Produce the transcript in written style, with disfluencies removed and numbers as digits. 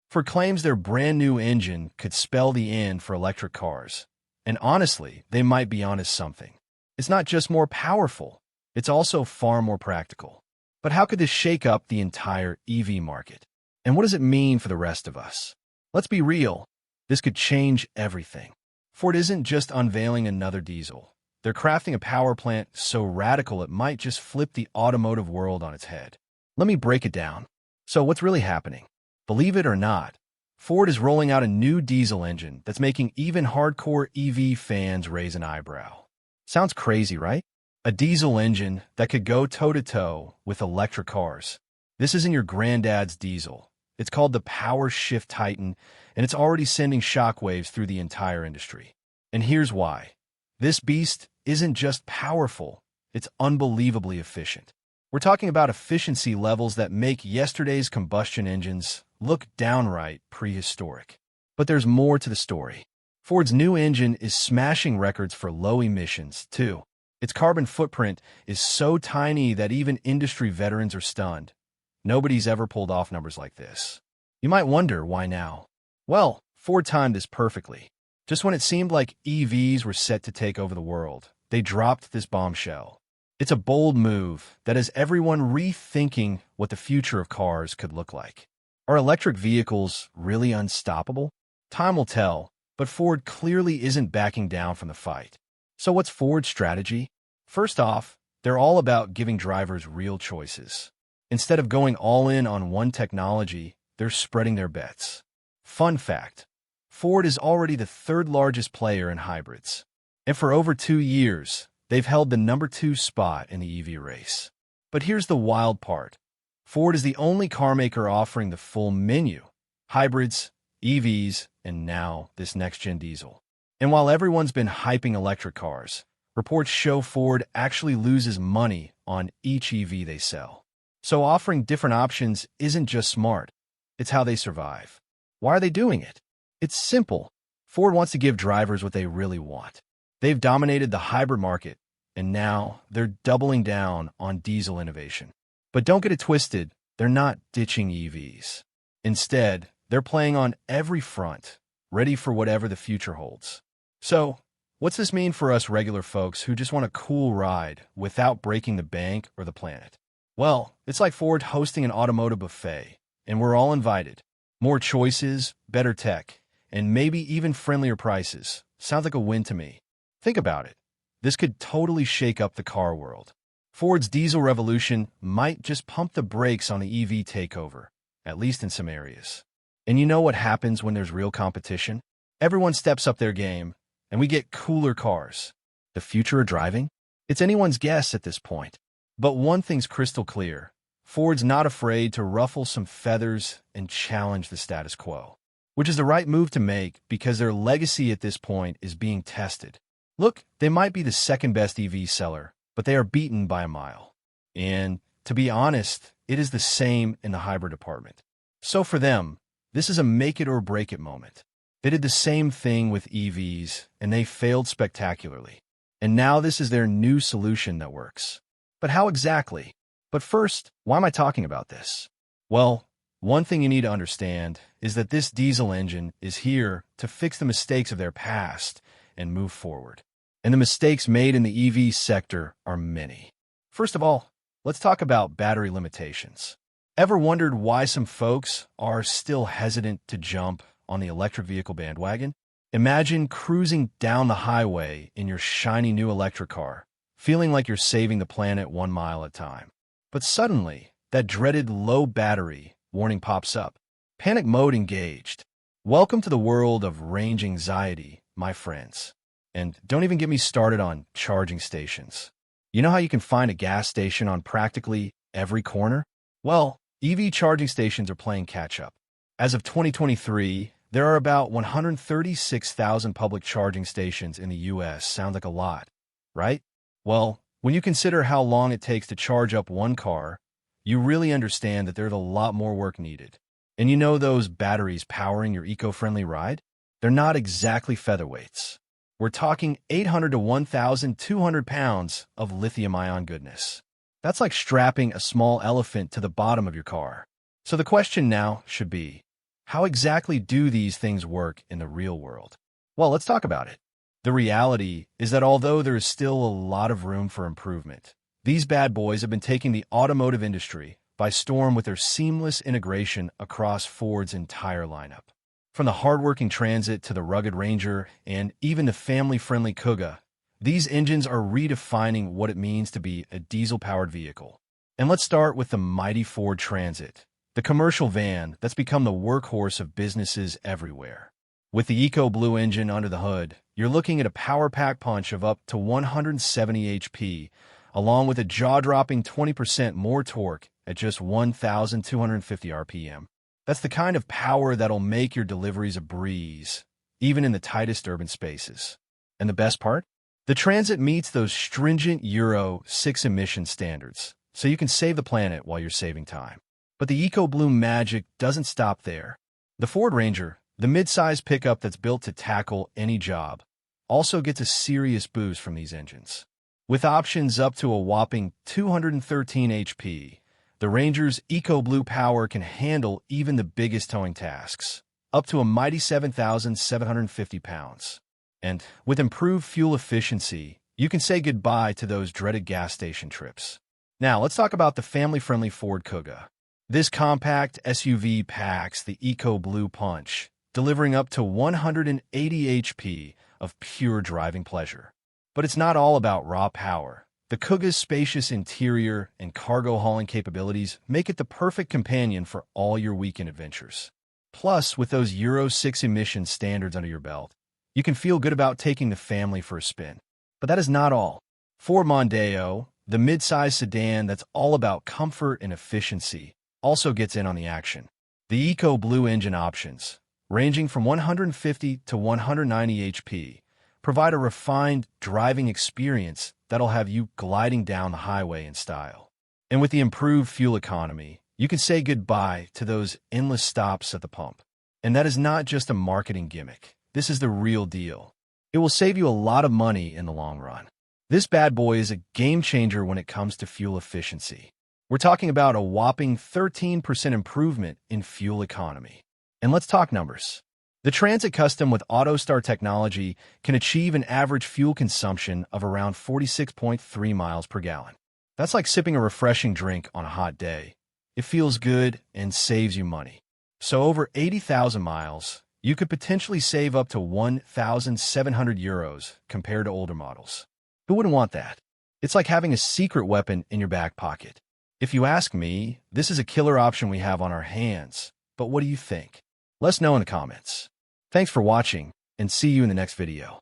Ford claims their brand new engine could spell the end for electric cars. And honestly, they might be onto something. It's not just more powerful, it's also far more practical. But how could this shake up the entire EV market? And what does it mean for the rest of us? Let's be real, this could change everything. Ford isn't just unveiling another diesel. They're crafting a power plant so radical it might just flip the automotive world on its head. Let me break it down. So what's really happening? Believe it or not, Ford is rolling out a new diesel engine that's making even hardcore EV fans raise an eyebrow. Sounds crazy, right? A diesel engine that could go toe-to-toe with electric cars. This isn't your granddad's diesel. It's called the Power Shift Titan, and it's already sending shockwaves through the entire industry. And here's why. This beast isn't just powerful, it's unbelievably efficient. We're talking about efficiency levels that make yesterday's combustion engines look downright prehistoric. But there's more to the story. Ford's new engine is smashing records for low emissions, too. Its carbon footprint is so tiny that even industry veterans are stunned. Nobody's ever pulled off numbers like this. You might wonder, why now? Well, Ford timed this perfectly. Just when it seemed like EVs were set to take over the world, they dropped this bombshell. It's a bold move that has everyone rethinking what the future of cars could look like. Are electric vehicles really unstoppable? Time will tell, but Ford clearly isn't backing down from the fight. So what's Ford's strategy? First off, they're all about giving drivers real choices. Instead of going all in on one technology, they're spreading their bets. Fun fact, Ford is already the third largest player in hybrids. And for over 2 years, they've held the #2 spot in the EV race. But here's the wild part. Ford is the only carmaker offering the full menu: hybrids, EVs, and now this next-gen diesel. And while everyone's been hyping electric cars, reports show Ford actually loses money on each EV they sell. So offering different options isn't just smart, it's how they survive. Why are they doing it? It's simple. Ford wants to give drivers what they really want. They've dominated the hybrid market, and now they're doubling down on diesel innovation. But don't get it twisted, they're not ditching EVs. Instead, they're playing on every front, ready for whatever the future holds. So, what's this mean for us regular folks who just want a cool ride without breaking the bank or the planet? Well, it's like Ford hosting an automotive buffet, and we're all invited. More choices, better tech, and maybe even friendlier prices. Sounds like a win to me. Think about it. This could totally shake up the car world. Ford's diesel revolution might just pump the brakes on the EV takeover, at least in some areas. And you know what happens when there's real competition? Everyone steps up their game, and we get cooler cars. The future of driving? It's anyone's guess at this point. But one thing's crystal clear. Ford's not afraid to ruffle some feathers and challenge the status quo, which is the right move to make because their legacy at this point is being tested. Look, they might be the second best EV seller, but they are beaten by a mile. And to be honest, it is the same in the hybrid department. So for them, this is a make it or break it moment. They did the same thing with EVs, and they failed spectacularly. And now this is their new solution that works. But how exactly? But first, why am I talking about this? Well, one thing you need to understand is that this diesel engine is here to fix the mistakes of their past and move forward. And the mistakes made in the EV sector are many. First of all, let's talk about battery limitations. Ever wondered why some folks are still hesitant to jump on the electric vehicle bandwagon? Imagine cruising down the highway in your shiny new electric car, feeling like you're saving the planet 1 mile at a time. But suddenly, that dreaded low battery warning pops up. Panic mode engaged. Welcome to the world of range anxiety, my friends. And don't even get me started on charging stations. You know how you can find a gas station on practically every corner? Well, EV charging stations are playing catch-up. As of 2023, there are about 136,000 public charging stations in the US. Sounds like a lot, right? Well, when you consider how long it takes to charge up one car, you really understand that there's a lot more work needed. And you know those batteries powering your eco-friendly ride? They're not exactly featherweights. We're talking 800 to 1,200 pounds of lithium-ion goodness. That's like strapping a small elephant to the bottom of your car. So the question now should be, How exactly do these things work in the real world? Well, let's talk about it. The reality is that although there is still a lot of room for improvement, these bad boys have been taking the automotive industry by storm with their seamless integration across Ford's entire lineup. From the hardworking Transit to the rugged Ranger and even the family-friendly Kuga, these engines are redefining what it means to be a diesel-powered vehicle. And let's start with the mighty Ford Transit, the commercial van that's become the workhorse of businesses everywhere. With the EcoBlue engine under the hood, you're looking at a power pack punch of up to 170 HP, along with a jaw-dropping 20% more torque at just 1,250 RPM. That's the kind of power that'll make your deliveries a breeze, even in the tightest urban spaces. And the best part? The Transit meets those stringent Euro 6 emission standards, so you can save the planet while you're saving time. But the EcoBlue magic doesn't stop there. The Ford Ranger, the mid-size pickup that's built to tackle any job, also gets a serious boost from these engines. With options up to a whopping 213 HP, the Ranger's EcoBlue power can handle even the biggest towing tasks, up to a mighty 7,750 pounds. And with improved fuel efficiency, you can say goodbye to those dreaded gas station trips. Now, let's talk about the family-friendly Ford Kuga. This compact SUV packs the EcoBlue punch, delivering up to 180 HP of pure driving pleasure. But it's not all about raw power. The Kuga's spacious interior and cargo hauling capabilities make it the perfect companion for all your weekend adventures. Plus, with those Euro 6 emission standards under your belt, you can feel good about taking the family for a spin. But that is not all. Ford Mondeo, the mid-size sedan that's all about comfort and efficiency, also gets in on the action. The EcoBlue engine options, ranging from 150 to 190 HP, provide a refined driving experience that'll have you gliding down the highway in style. And with the improved fuel economy, you can say goodbye to those endless stops at the pump. And that is not just a marketing gimmick. This is the real deal. It will save you a lot of money in the long run. This bad boy is a game changer when it comes to fuel efficiency. We're talking about a whopping 13% improvement in fuel economy. And let's talk numbers. The Transit Custom with AutoStar technology can achieve an average fuel consumption of around 46.3 miles per gallon. That's like sipping a refreshing drink on a hot day. It feels good and saves you money. So over 80,000 miles, you could potentially save up to 1,700 euros compared to older models. Who wouldn't want that? It's like having a secret weapon in your back pocket. If you ask me, this is a killer option we have on our hands. But what do you think? Let us know in the comments. Thanks for watching, and see you in the next video.